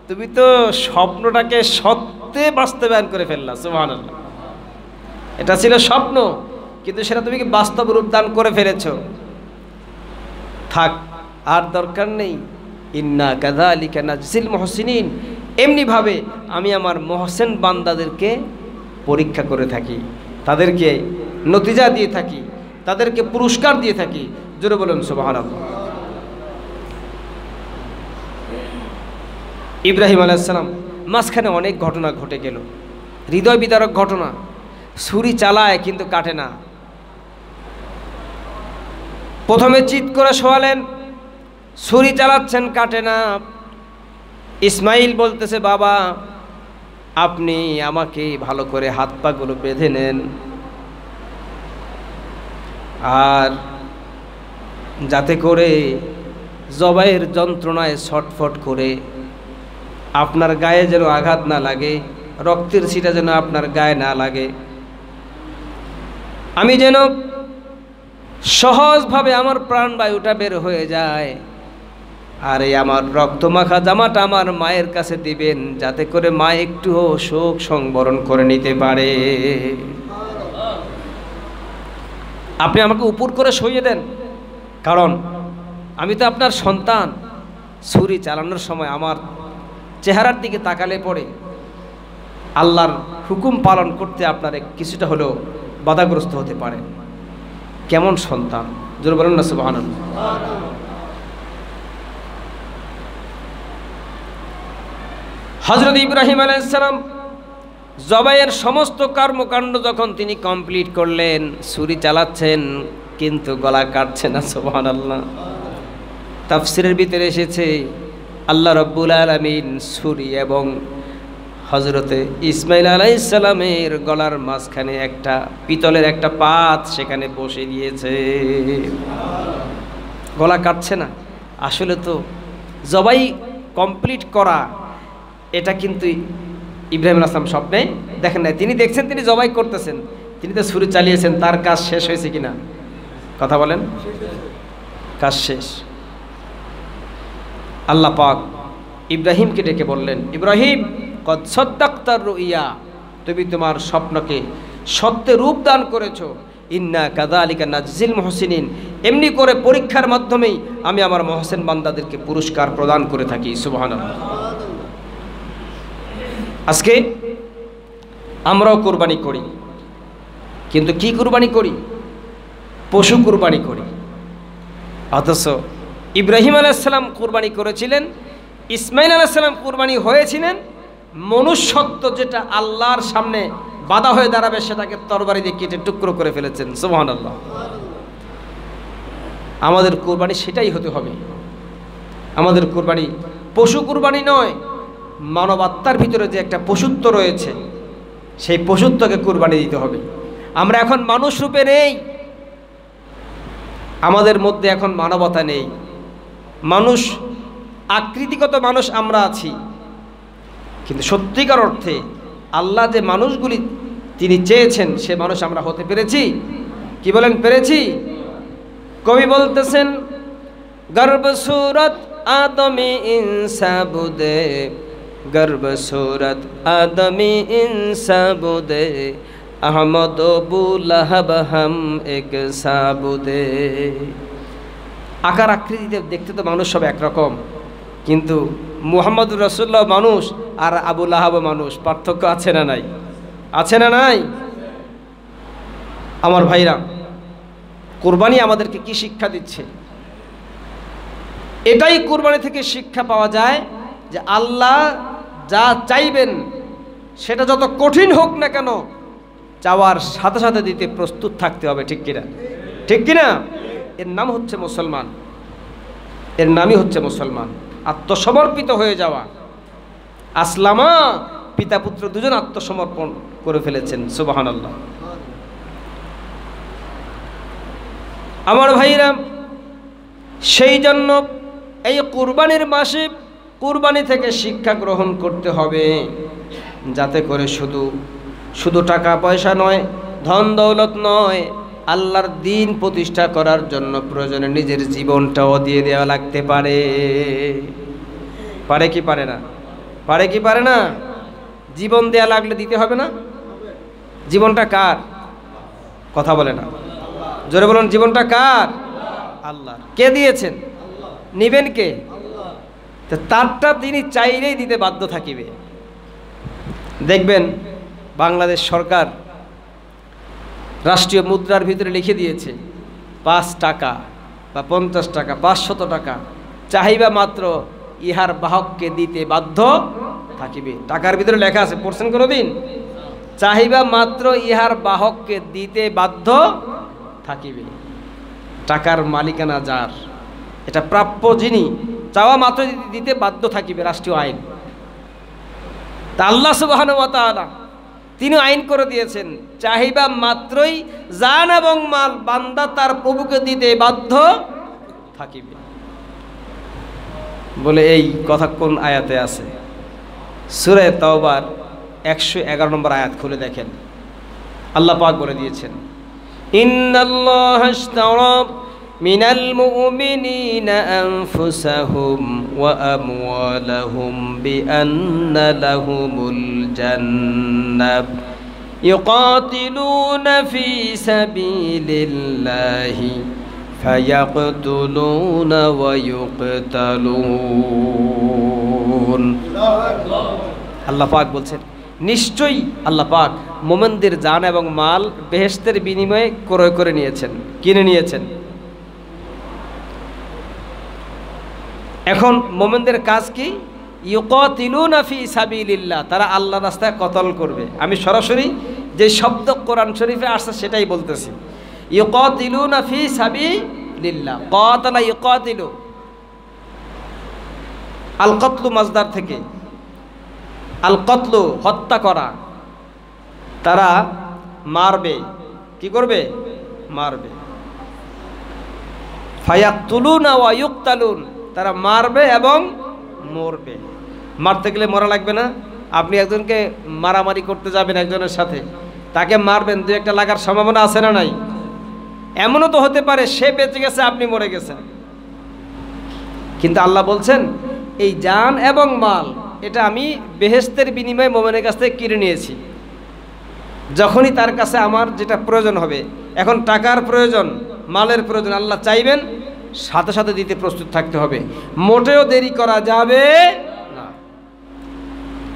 তুমি তো স্বপ্নটাকে সত্যে বাস্তবায়ন করে ফেললা। সুবহানাল্লাহ। এটা ছিল স্বপ্ন, কিন্তু সেটা তুমি কি বাস্তব রূপ দান করে ফেলেছো। থাক, আর দরকার নেই। ইন্না কাযালিকা নাজজিল মুহসিনিন, এমনিভাবে আমি আমার মহসেন বান্দাদেরকে পরীক্ষা করে থাকি, তাদেরকে নতিজা দিয়ে থাকি, তাদেরকে পুরস্কার দিয়ে থাকি। জোরে বলুন সুবহানাল্লাহ। ইব্রাহিম আলাইহিস সালাম মাঝখানে অনেক ঘটনা ঘটে গেল, হৃদয় বিদারক ঘটনা। ছুরি চালায় কিন্তু কাটে না। প্রথমে চিৎ করে শোয়ালেন, ছুরি চালাচ্ছেন, কাটে না। ইসমাইল বলতেছে, বাবা আপনি আমাকে ভালো করে হাত পাগুলো বেঁধে নেন, আর যাতে করে জবাইয়ের যন্ত্রণায় ছটফট করে আপনার গায়ে যেন আঘাত না লাগে, রক্তের ছিটা যেন আপনার গায়ে না লাগে, আমি যেন সহজভাবে আমার প্রাণবায়ুটা বের হয়ে যায়। আর এই আমার রক্তমাখা জামাটা আমার মায়ের কাছে দিবেন, যাতে করে মা একটুও শোক সংবরণ করে নিতে পারে। আপনি আমাকে উপর করে শুইয়ে দেন, কারণ আমি তো আপনার সন্তান। ছুরি চালানোর সময় আমার চেহারার দিকে তাকালে পড়ে আল্লাহর হুকুম পালন করতে আপনার কিছুটা হলেও বাধাগ্রস্ত হতে পারে। কেমন সন্তান, জোরে বলেন না সুবহানাল্লাহ। হযরত ইব্রাহিম আলাইহিস সালাম জবাইয়ের সমস্ত কর্মকাণ্ড যখন তিনি কমপ্লিট করলেন, ছুরি চালাচ্ছেন কিন্তু গলা কাটছে না। সুবহানাল্লাহ। তাফসীরের ভিতরে এসেছে আল্লাহ রাব্বুল আলামিন ছুরি এবং হযরতে ইসমাইল আলাইহিস সালামের গলার মাঝখানে একটা পিতলের একটা পাত সেখানে বসে দিয়েছে। গলা কাটছে না। আসলে তো জবাই কমপ্লিট করা, এটা কিন্তু ইব্রাহিম আলাইহিস সালাম স্বপ্নে দেখেন নাই। তিনি দেখছেন তিনি জবাই করতেছেন, তিনি তো ছুরি চালিয়েছেন। তার কাজ শেষ হয়েছে কিনা কথা বলেন? কাজ শেষ। আল্লাহ পাক ইব্রাহিমকে ডেকে বললেন, ইব্রাহিম কদ সাদ্দাকতার রুইয়া, তুমি তোমার স্বপ্নকে সত্যে রূপ দান করেছো। ইন্না কাযালিকা নাজজিল মুহসিনিন, এমনি করে পরীক্ষার মাধ্যমেই আমি আমার মহসেন বান্দাদেরকে পুরস্কার প্রদান করে থাকি। সুবহানাল্লাহ। আজকে আমরাও কুরবানি করি, কিন্তু কি কুরবানি করি? পশু কুরবানি করি। অথচ ইব্রাহিম আলাইহিস সালাম কুরবানি করেছিলেন, ইসমাইল আলাইহিস সালাম কুরবানি হয়েছিলেন মনুষ্যত্ব, যেটা আল্লাহর সামনে বাধা হয়ে দাঁড়াবে সেটাকে তরবারি দিয়ে কেটে টুকরো করে ফেলেছেন। সুবহানাল্লাহ। আমাদের কুরবানি সেটাই হতে হবে। আমাদের কুরবানি পশু কুরবানি নয়, মানবাত্মার ভিতরে যে একটা পশুত্ব রয়েছে সেই পশুত্বকে কুরবানি দিতে হবে। আমরা এখন মানুষ রূপে নেই, আমাদের মধ্যে এখন মানবতা নেই। মানুষ আকৃতিগত মানুষ আমরা আছি, কিন্তু সত্যিকার অর্থে আল্লাহ যে মানুষগুলি তিনি চেয়েছেন সে মানুষ আমরা হতে পেরেছি? কি বলেন, পেরেছি? কবি বলতেছেন, গর্ব সুরত আদমি ইনসাবুদে, গর্ব সুরত আদমি ইনসাবুদে, আহমদ বুলাহাব হাম এক সাবুদে। আকার আকৃতিতে দেখতে তো মানুষ সব একরকম, কিন্তু মুহাম্মদুর রাসূলুল্লাহ মানুষ আর আবু লাহাব মানুষ, পার্থক্য আছে না নাই? আছে না নাই? আমার ভাইরা, কুরবানি আমাদেরকে কি শিক্ষা দিচ্ছে? এটাই কুরবানি থেকে শিক্ষা পাওয়া যায় যে আল্লাহ যা চাইবেন সেটা যত কঠিন হোক না কেন, চাওয়ার সাথে সাথে দিতে প্রস্তুত থাকতে হবে। ঠিক কিনা? ঠিক কিনা? এর নাম হচ্ছে মুসলমান, এর নামই হচ্ছে মুসলমান। আত্মসমর্পিত হয়ে যাওয়া। আসলামা, পিতা পুত্র দুজন আত্মসমর্পণ করে ফেলেছেন। সুবহানাল্লাহ। আমার ভাইরা, সেই জন্য এই কুরবানির মাসে কুরবানি থেকে শিক্ষা গ্রহণ করতে হবে, যাতে করে শুধু টাকা পয়সা নয়, ধন দৌলত নয়, আল্লাহর দ্বীন প্রতিষ্ঠা করার জন্য প্রয়োজনে নিজের জীবনটাও দিয়ে দেওয়া লাগতে পারে। পারে কি পারে না? পারে কি পারে না? জীবন দেয়া লাগলে দিতে হবে না? জীবনটা কার? কথা বলে না, জোরে বলুন, জীবনটা কার? আল্লাহ। কে দিয়েছেন? নিবেন কে? তারটা তিনি চাইলেই দিতে বাধ্য থাকিবে। দেখবেন বাংলাদেশ সরকার রাষ্ট্রীয় মুদ্রার ভিতরে লিখে দিয়েছে 5 টাকা বা 50 টাকা, 500 টাকা চাহিবা মাত্র ইহার বাহককে দিতে বাধ্য থাকিবে। টাকার ভিতরে লেখা আছে, পড়ছেন কোনোদিন? চাহিবা মাত্র ইহার বাহককে দিতে বাধ্য থাকিবে। টাকার মালিকানা যার, এটা প্রাপ্য যিনি, চাওয়া মাত্র দিতে বাধ্য থাকিবে, রাষ্ট্রীয় আইন। তা আল্লাহ সুবহানাহু ওয়া তাআলা তিনি আইন করে দিয়েছেন, চাহিবা মাত্রই জান এবং মাল বান্দা তার প্রভুকে দিতে বাধ্য থাকিবে বলে। এই কথা কোন আয়াতে আছে? সূরা তাওবার 111 নম্বর আয়াত খুলে দেখেন, আল্লাহ পাক বলে দিয়েছেন, ইন্নাল্লাহা আশতারা মিনাল মুমিনিনা আনফুসাহুম ওয়া আমওয়ালাহুম বিআন্না লাহুমুল জান্নাহ ইউকাতিলুনা ফি সাবিলিল্লাহি ফায়াকতুলুনা ওয়া ইউকতালুন। আল্লাহ পাক বলছেন, নিশ্চয়ই আল্লাহ পাক মোমেনদের জান এবং মাল বেহেশতের বিনিময়ে ক্রয় করে নিয়েছেন, কিনে নিয়েছেন। এখন মোমেনদের কাজ কি? ইউকাতিলুনা ফি সাবিলিল্লাহ, তারা আল্লাহর রাস্তায় কতল করবে। আমি সরাসরি যে শব্দ কোরআন শরীফে আসছে সেটাই বলতেছি, ইউকাতিলুনা ফি সাবিলিল্লাহ। কাতালা ইউকাতিলু, আল কতলু মাজদার থেকে, আল কতলু হত্যা করা। তারা মারবে, কি করবে? মারবে। ফায়াকতুলুনা ওয়া ইউকতালুন, তারা মারবে এবং মরবে। মারতে গেলে মরা লাগবে না? আপনি একজনকে মারামারি করতে যাবেন একজনের সাথে, তাকে মারবেন, 2-1টা লাগার সম্ভাবনা আছে না নাই? এমনও তো হতে পারে সে বেঁচে গেছে, আপনি মরে গেছেন। কিন্তু আল্লাহ বলছেন, এই জান এবং মাল এটা আমি বেহেশতের বিনিময়ে মোমেনের কাছ থেকে কিনে নিয়েছি। যখনই তার কাছে আমার যেটা প্রয়োজন হবে, এখন টাকার প্রয়োজন, মালের প্রয়োজন, আল্লাহ চাইবেন সাথে সাথে দিতে প্রস্তুত থাকতে হবে, মোটেও দেরি করা যাবে না।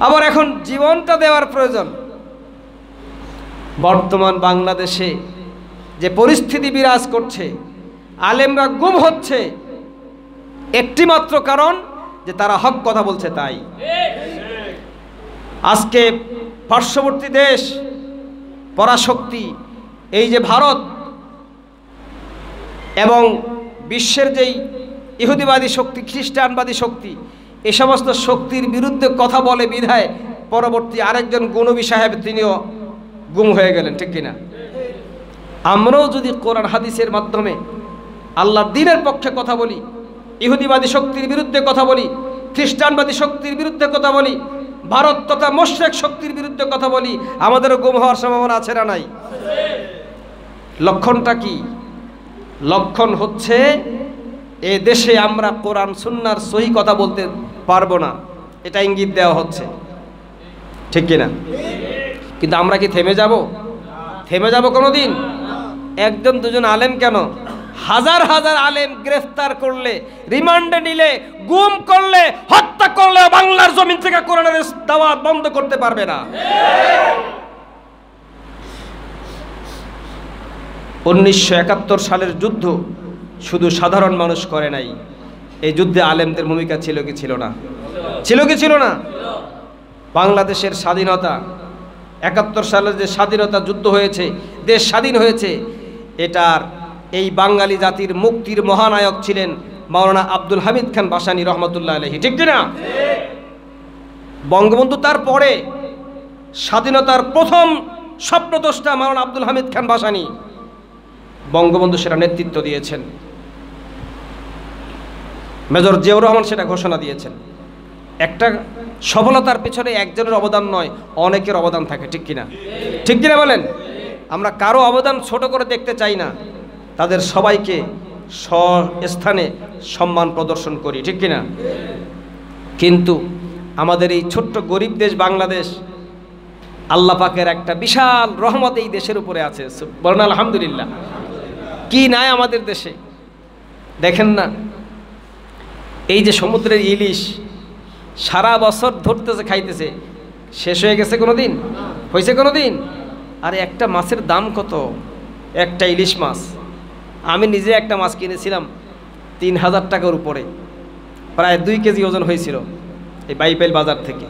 আবার এখন জীবনটা দেওয়ার প্রয়োজন। বর্তমান বাংলাদেশে যে পরিস্থিতি বিরাজ করছে, আলেমরা গুম হচ্ছে, একটি মাত্র কারণ যে তারা হক কথা বলছে তাই। আজকে পার্শ্ববর্তী দেশ পরাশক্তি, এই যে ভারত এবং বিশ্বের যেই ইহুদিবাদী শক্তি, খ্রিস্টানবাদী শক্তি, এ সমস্ত শক্তির বিরুদ্ধে কথা বলে বিধায় পরবর্তী আরেকজন গণবী সাহেব তিনিও গুম হয়ে গেলেন, ঠিক কিনা? আমরাও যদি কোরআন হাদিসের মাধ্যমে আল্লাহর দ্বীনের পক্ষে কথা বলি, ইহুদিবাদী শক্তির বিরুদ্ধে কথা বলি, খ্রিস্টানবাদী শক্তির বিরুদ্ধে কথা বলি, ভারত তথা মুশরিক শক্তির বিরুদ্ধে কথা বলি, আমাদেরও গুম হওয়ার সম্ভাবনা আছে না নাই? লক্ষণটা কি? লক্ষণ হচ্ছে এ দেশে আমরা কোরআন সুন্নাহর সহি কথা বলতে পারবো না, এটা ইঙ্গিত দেওয়া হচ্ছে, ঠিক কিনা? কিন্তু আমরা কি থেমে যাব? থেমে যাব কোনোদিন? একজন দুজন আলেম কেন, হাজার হাজার আলেম গ্রেফতার করলে, রিমান্ডে নিলে, গুম করলে, হত্যা করলে বাংলার জমিন থেকে কোরআনের দাওয়াত বন্ধ করতে পারবে না। 1971 সালের যুদ্ধ শুধু সাধারণ মানুষ করে নাই, এই যুদ্ধে আলেমদের ভূমিকা ছিল কি ছিল না? ছিল কি ছিল না? বাংলাদেশের স্বাধীনতা, 71 সালের যে স্বাধীনতা যুদ্ধ হয়েছে, দেশ স্বাধীন হয়েছে, এটার এই বাঙালি জাতির মুক্তির মহানায়ক ছিলেন মাওলানা আব্দুল হামিদ খান ভাসানী রহমতুল্লাহ আলাইহি, ঠিক কিনা? বঙ্গবন্ধু তার পরে স্বাধীনতার প্রথম স্বপ্নদ্রষ্টা মাওলানা আব্দুল হামিদ খান ভাসানী, বঙ্গবন্ধু সেটা নেতৃত্ব দিয়েছেন। মেজর জিয়াউর রহমান সেটা ঘোষণা দিয়েছেন। একটা সফলতার পেছনে একজনের অবদান নয়, অনেকের অবদান থাকে, ঠিক কিনা? ঠিক কিনা বলেন? আমরা কারো অবদান ছোট করে দেখতে চাই না, তাদের সবাইকে স্থানে সম্মান প্রদর্শন করি, ঠিক কিনা? কিন্তু আমাদের এই ছোট্ট গরিব দেশ বাংলাদেশ, আল্লাহ পাকের একটা বিশাল রহমত এই দেশের উপরে আছে, বলেন আলহামদুলিল্লাহ। কি নাই আমাদের দেশে? দেখেন না, এই যে সমুদ্রের ইলিশ সারা বছর ধরতেছে, খাইতেছে, শেষ হয়ে গেছে কোনো দিন? হয়েছে কোনো দিন? আরে একটা মাছের দাম কত? একটা ইলিশ মাছ, আমি নিজে একটা মাছ কিনেছিলাম 3000 টাকার উপরে, প্রায় 2 কেজি ওজন হয়েছিল এই বাইপাইল বাজার থেকে।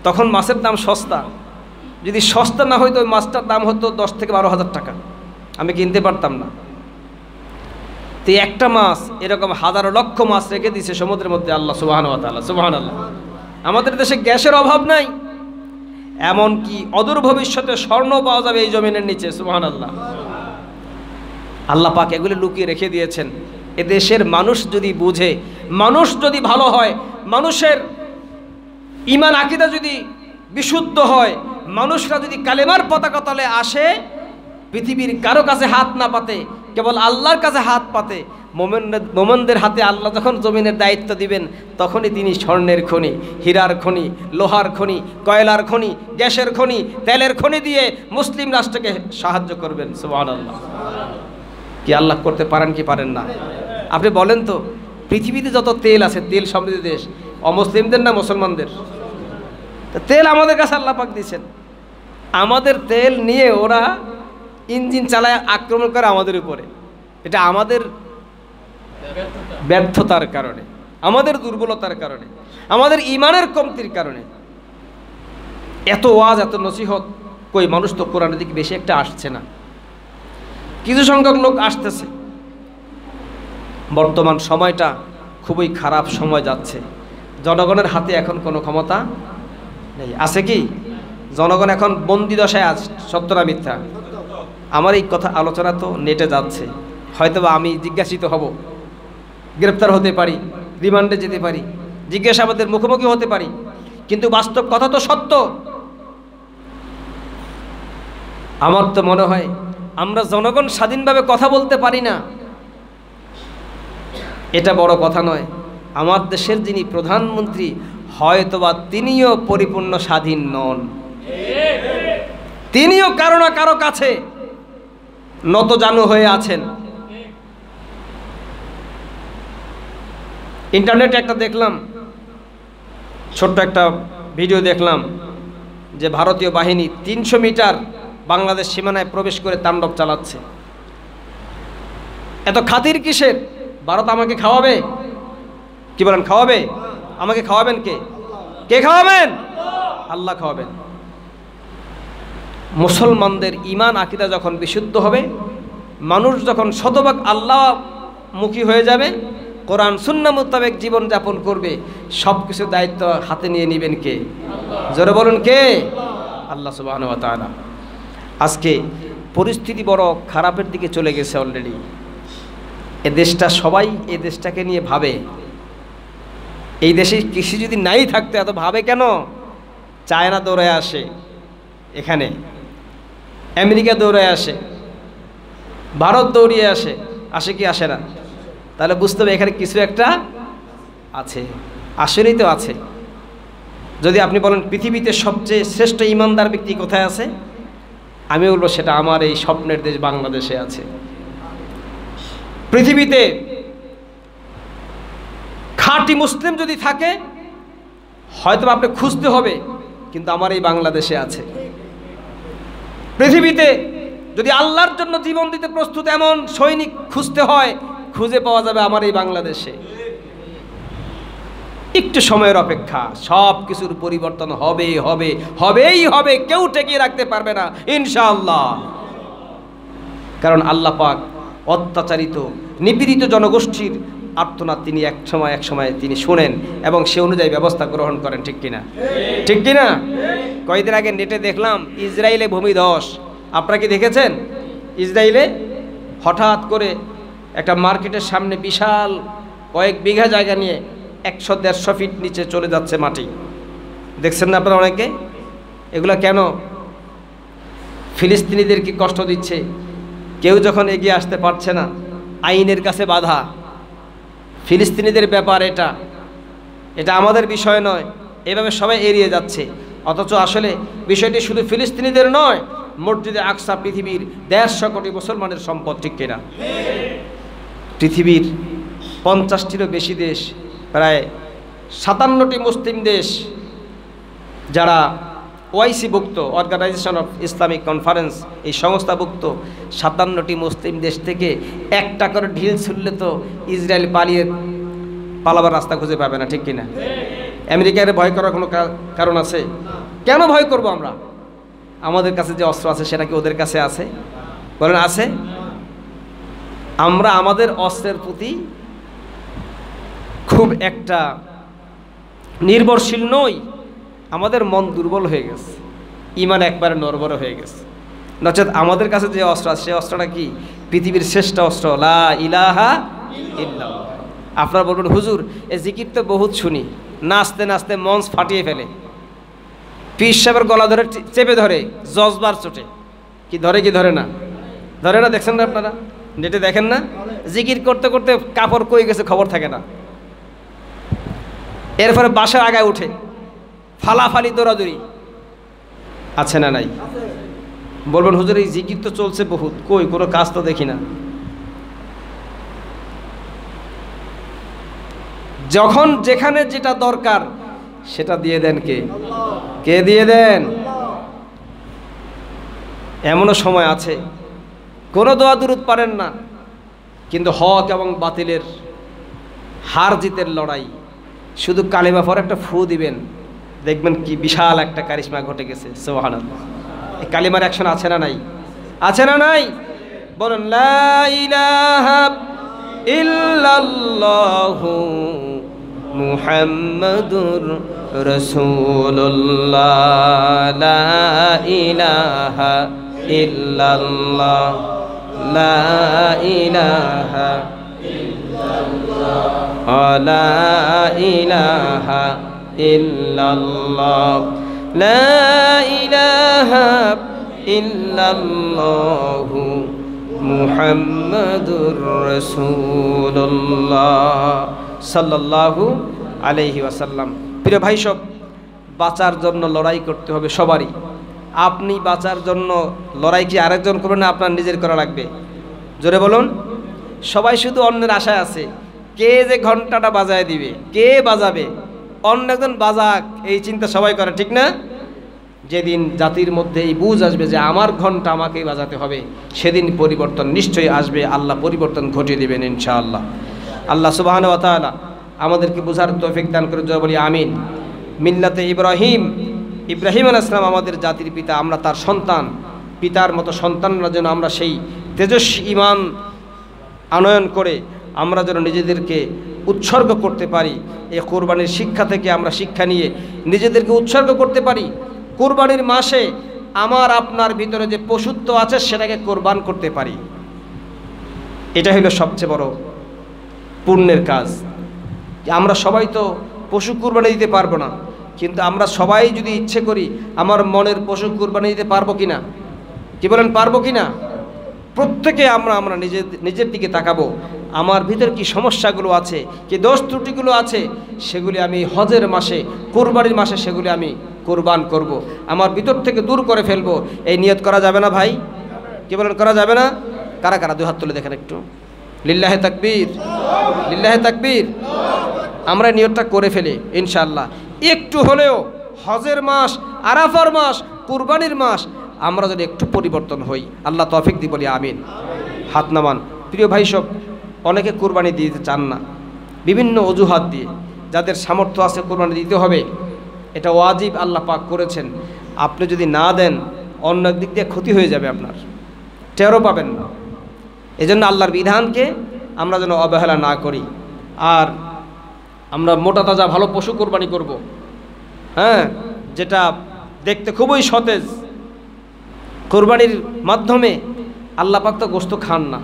তখন মাছের দাম সস্তা, যদি সস্তা না হইতো ওই মাছটার দাম হতো 10 থেকে 12,000 টাকা, আমি কিনতে পারতাম না। তো একটা মাছ এরকম হাজারো লক্ষ মাছ রেখে দিয়েছে সমুদ্রের মধ্যে আল্লাহ সুবহানাহু ওয়া তাআলা, সুবহানাল্লাহ। আমাদের দেশে গ্যাসের অভাব নাই, এমনকি অদূর ভবিষ্যতে স্বর্ণ পাওয়া যাবে এই জমিনের নিচে, সুবহানাল্লাহ। আল্লাহ পাক এগুলো লুকিয়ে রেখে দিয়েছেন। এ দেশের মানুষ যদি বুঝে, মানুষ যদি ভালো হয়, মানুষের ঈমান আকীদা যদি বিশুদ্ধ হয়, মানুষরা যদি কালেমার পতাকা তলে আসে, পৃথিবীর কারো কাছে হাত না পাতে, কেবল আল্লাহর কাছে হাত পাতে, মোমেনদের হাতে আল্লাহ যখন জমিনের দায়িত্ব দিবেন, তখনই তিনি স্বর্ণের খনি, হীরার খনি, লোহার খনি, কয়লার খনি, গ্যাসের খনি, তেলের খনি দিয়ে মুসলিম রাষ্ট্রকে সাহায্য করবেন, সুবহানাল্লাহ। কি আল্লাহ করতে পারেন কি পারেন না? আপনি বলেন তো, পৃথিবীতে যত তেল আছে, তেল সমৃদ্ধ দেশ অমুসলিমদের না মুসলমানদের? তেল আমাদের কাছে আল্লাহ পাক দিয়েছেন, আমাদের তেল নিয়ে ওরা ইঞ্জিন চালায় আক্রমণ করে আমাদের উপরে। এটা আমাদের ব্যর্থতার কারণে, আমাদের দুর্বলতার কারণে, আমাদের ঈমানের কমতির কারণে। এত ওয়াজ, এত নসিহত, কই মানুষ তো কোরআনের দিকে বেশি একটা আসছে না, কিছু সংখ্যক লোক আসতেছে। বর্তমান সময়টা খুবই খারাপ সময় যাচ্ছে, জনগণের হাতে এখন কোনো ক্ষমতা নেই। আছে কি? জনগণ এখন বন্দি দশায় আছে, সত্য না মিথ্যা? আমার এই কথা আলোচনা তো নেটে যাচ্ছে, হয়তোবা আমি জিজ্ঞাসিত হব, গ্রেপ্তার হতে পারি, রিমান্ডে যেতে পারি, জিজ্ঞাসাবাদের মুখোমুখি হতে পারি, কিন্তু বাস্তব কথা তো সত্য। আমার তো মনে হয় আমরা জনগণ স্বাধীনভাবে কথা বলতে পারি না, এটা বড় কথা নয়। আমার দেশের যিনি প্রধানমন্ত্রী, হয়তোবা তিনিও পরিপূর্ণ স্বাধীন নন, তিনিও কারো না কারো কাছে নতজানু হয়ে আছেন। ইন্টারনেটে একটা দেখলাম, ছোট্ট একটা ভিডিও দেখলাম, যে ভারতীয় বাহিনী 300 মিটার বাংলাদেশ সীমানায় প্রবেশ করে তাণ্ডব চালাচ্ছে। এত খাতির কিসের? ভারত আমাকে খাওয়াবে? কি বলেন, খাওয়াবে? আমাকে খাওয়াবেন কে? কে খাওয়াবেন? আল্লাহ খাওয়াবেন। মুসলমানদের ঈমান আকীদা যখন বিশুদ্ধ হবে, মানুষ যখন শতভাগ আল্লাহ মুখী হয়ে যাবে, কোরআন সুন্নাহ মোতাবেক জীবন যাপন করবে, সব কিছু দায়িত্ব হাতে নিয়ে নেবেন কে? জোরে বলুন কে? আল্লাহ সুবহানাহু ওয়া তাআলা। আজকে পরিস্থিতি বড় খারাপের দিকে চলে গেছে অলরেডি। এ দেশটা, সবাই এই দেশটাকে নিয়ে ভাবে, এই দেশে কৃষি যদি নাই থাকতো এত ভাবে কেন? চায়না দৌড়ে আসে এখানে, আমেরিকা দৌড়ে আসে, ভারত দৌড়িয়ে আসে, আসে কি আসে না? তাহলে বুঝতে হবে এখানে কিছু একটা আছে, আসলেই তো আছে। যদি আপনি বলেন পৃথিবীতে সবচেয়ে শ্রেষ্ঠ ইমানদার ব্যক্তি কোথায় আছে, আমি বলবো সেটা আমার এই স্বপ্নের দেশ বাংলাদেশে আছে। পৃথিবীতে খাঁটি মুসলিম যদি থাকে, হয়তো আপনি খুঁজতে হবে, কিন্তু আমার এই বাংলাদেশে আছে। পৃথিবীতে যদি আল্লাহর জন্য জীবন দিতে প্রস্তুত এমন সৈনিক খুঁজতে হয়, খুঁজে পাওয়া যাবে আমার এই বাংলাদেশে। একটু সময়ের অপেক্ষা, সব কিছুর পরিবর্তন হবে, হবে, হবেই হবে, কেউ ঠেকিয়ে রাখতে পারবে না ইনশাআল্লাহ। কারণ আল্লাহ পাক অত্যাচারিত, নিপীড়িত জনগোষ্ঠীর আর্তনাদ তিনি এক সময় তিনি শুনেন এবং সে অনুযায়ী ব্যবস্থা গ্রহণ করেন, ঠিক কিনা? ঠিক কিনা? কয়েকদিন আগে নেটে দেখলাম ইসরায়েলে ভূমিধস। আপনারা কি দেখেছেন? ইসরায়েলে হঠাৎ করে একটা মার্কেটের সামনে বিশাল কয়েক বিঘা জায়গা নিয়ে 100-150 ফিট নিচে চলে যাচ্ছে মাটি। দেখছেন না আপনারা অনেকে? এগুলো কেন? ফিলিস্তিনিদেরকে কষ্ট দিচ্ছে, কেউ যখন এগিয়ে আসতে পারছে না, আইনের কাছে বাধা। ফিলিস্তিনিদের ব্যাপার এটা আমাদের বিষয় নয়, এভাবে সবাই এড়িয়ে যাচ্ছে। অথচ আসলে বিষয়টি শুধু ফিলিস্তিনিদের নয়, মসজিদে আকসা পৃথিবীর 150 কোটি মুসলমানের সম্পদ, ঠিক কিনা? পৃথিবীর 50টিরও বেশি দেশ, প্রায় 57টি মুসলিম দেশ যারা ওআইসিভুক্ত, অর্গানাইজেশন অফ ইসলামিক কনফারেন্স, এই সংস্থাভুক্ত 57টি মুসলিম দেশ থেকে একটা করে ঢিল ছুড়লে তো ইসরায়েল পালাবার রাস্তা খুঁজে পাবে না, ঠিক কিনা? আমেরিকার ভয় করার কোনো কারণ আছে? কেন ভয় করব আমরা? আমাদের কাছে যে অস্ত্র আছে সেটা কি ওদের কাছে আছে? বলেন আছে? আমরা আমাদের অস্ত্রের প্রতি খুব একটা নির্ভরশীল নই। আমাদের মন দুর্বল হয়ে গেছে, ঈমান একবারে নড়বড়ে হয়ে গেছে। নচেত আমাদের কাছে যে অস্ত্র আছে সেই অস্ত্রটা কি? পৃথিবীর শ্রেষ্ঠ অস্ত্র, লা ইলাহা ইল্লাল্লাহ। আপনারা বলবেন হুজুর এ জিকির তো বহুত শুনি, নাচতে নাচতে মঞ্চ ফাটিয়ে ফেলে, পীর সাহেবের গলা ধরে চেপে ধরে, জজবার চোটে। কি ধরে কি ধরে না? ধরে না, দেখছেন না আপনারা? নেটে দেখেন না? জিকির করতে করতে কাপড় কই গেছে খবর থাকে না। এরপরে বাসার আগায় উঠে ফালাফালি দৌড়াদৌড়ি, আছে না নাই? বলবেন হুজুর এই জিকির তো চলছে বহুত, কই কোনো কাজ তো দেখি না। যখন যেখানে যেটা দরকার সেটা দিয়ে দেন কে? কে দিয়ে দেন? এমনও সময় আছে কোনো দোয়া দুরুদ পারেন না, কিন্তু হক এবং বাতিলের হার জিতের লড়াই, শুধু কালিমা পরে একটা ফু দিবেন, দেখবেন কি বিশাল একটা কারিশমা ঘটে গেছে। সুবহানাল্লাহ। এই কালিমার অ্যাকশন আছে না নাই? আছে না নাই? বলুন লা ইলাহা ইল্লাল্লাহু মুহাম্মাদুর রাসূলুল্লাহ, লা ইলাহা ইল্লাল্লাহ, লা ইলাহা ইল্লাল্লাহ, লা ইলাহা ইল্লাল্লাহ, লা ইলাহা ইল্লাল্লাহ মুহাম্মাদুর রাসূলুল্লাহ সাল্লাল্লাহু আলাইহি ওয়াসাল্লাম। প্রিয় ভাই সব, বাঁচার জন্য লড়াই করতে হবে সবারই। আপনি বাঁচার জন্য লড়াই কি আরেকজন করবেন না আপনার নিজের করা লাগবে? জোরে বলুন। সবাই শুধু অন্যের আশায় আছে, কে যে ঘন্টাটা বাজায় দিবে, কে বাজাবে, অন্য একজন বাজাক, এই চিন্তা সবাই করে, ঠিক না? যেদিন জাতির মধ্যে এই বুঝ আসবে যে আমার ঘন্টা আমাকেই বাজাতে হবে, সেদিন পরিবর্তন নিশ্চয়ই আসবে। আল্লাহ পরিবর্তন ঘটিয়ে দেবেন ইনশাআল্লাহ। আল্লাহ সুবহানাহু ওয়া তাআলা আমাদেরকে বোঝার তৌফিক দান করে, জয় বলি আমিন। মিল্লাতে ইব্রাহিম আলাইহিস সালাম আমাদের জাতির পিতা, আমরা তার সন্তান। পিতার মতো সন্তানরা যেন আমরা সেই তেজস্বী ঈমান আনয়ন করে আমরা যেন নিজেদেরকে উৎসর্গ করতে পারি। এই কোরবানির শিক্ষা থেকে আমরা শিক্ষা নিয়ে নিজেদেরকে উৎসর্গ করতে পারি। কোরবানির মাসে আমার আপনার ভিতরে যে পশুত্ব আছে সেটাকে কোরবান করতে পারি। এটা হলো সবচেয়ে বড় পুণ্যের কাজ। আমরা সবাই তো পশু কুরবানি দিতে পারবো না, কিন্তু আমরা সবাই যদি ইচ্ছে করি আমার মনের পশু কুরবানি দিতে পারবো কিনা? কি বলেন, পারবো কিনা? প্রত্যেকে আমরা নিজের দিকে তাকাবো, আমার ভিতর কি সমস্যাগুলো আছে, কি দোষ ত্রুটিগুলো আছে, সেগুলি আমি হজের মাসে, কুরবানির মাসে সেগুলি আমি কোরবান করব, আমার ভিতর থেকে দূর করে ফেলবো। এই নিয়ত করা যাবে না ভাই? কি বলেন, করা যাবে না? কারা কারা দুই হাত তুলে দেখেন একটু। লিল্লাহে তাকবীর, লিল্লাহে তাকবীর। আমরা নিয়তটা করে ফেলি ইনশাআল্লাহ। একটু হলেও হজের মাস, আরাফার মাস, কুরবানির মাস আমরা যদি একটু পরিবর্তন হই, আল্লাহ তৌফিক দি বলি আমিন। হাত নামান। প্রিয় ভাই সব, অনেকে কুরবানি দিতে চান না বিভিন্ন অজুহাত দিয়ে। যাদের সামর্থ্য আছে কুরবানি দিতে হবে, এটা ওয়াজিব, আল্লাহ পাক করেছেন। আপনি যদি না দেন অন্য দিক দিয়ে ক্ষতি হয়ে যাবে, আপনার টেরও পাবেন না। এজন্য আল্লাহর বিধানকে আমরা যেন অবহেলা না করি। আর আমরা মোটা তাজা ভালো পশু কোরবানি করব, হ্যাঁ, যেটা দেখতে খুবই সতেজ। কোরবানির মাধ্যমে আল্লাহ পাক তো গোশত খান না,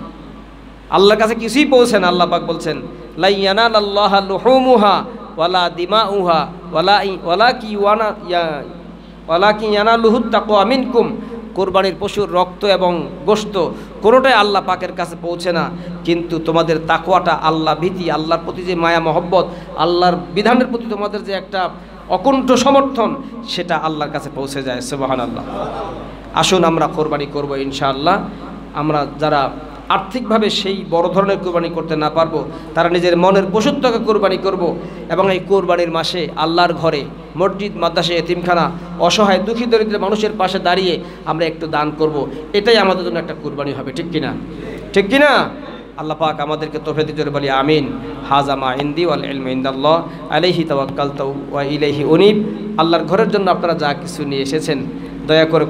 আল্লাহর কাছে কিছুই পৌঁছে না। আল্লাহ পাক বলছেন লা ইয়ানালাল্লাহা লুহুমুহা ওয়ালা দিমাউহা ওয়ালাকিন ইয়ানালুহুত তাকওয়া মিনকুম। কোরবানির পশুর রক্ত এবং গোশত কোনোটাই আল্লাহ পাকের কাছে পৌঁছে না, কিন্তু তোমাদের তাকওয়াটা, আল্লাহ ভীতি, আল্লাহর প্রতি যে মায়া মহব্বত, আল্লাহর বিধানের প্রতি তোমাদের যে একটা অকুণ্ঠ সমর্থন, সেটা আল্লাহর কাছে পৌঁছে যায়। সুবহানাল্লাহ। আসুন আমরা কোরবানি করব ইনশাআল্লাহ। আমরা যারা আর্থিকভাবে সেই বড় ধরনের কোরবানি করতে না পারবো, তারা নিজের মনের পশুত্বকে কোরবানি করব এবং এই কোরবানির মাসে আল্লাহর ঘরে, মসজিদ, মাদ্রাসা, এতিমখানা, অসহায় দুঃখী দরিদ্র মানুষের পাশে দাঁড়িয়ে আমরা একটু দান করব। এটাই আমাদের জন্য একটা কোরবানি হবে, ঠিক কিনা? ঠিক কিনা? আল্লাহ পাক আমাদেরকে তৌফিক দিতে বলি আমিন। হাযা মা ইনদি ওয়াল ইলমু ইনদাল্লাহ আলাইহি তাওয়াক্কালতু ওয়া ইলাইহি উনীব। আল্লাহর ঘরের জন্য আপনারা যা কিছু নিয়ে এসেছেন দয়া করে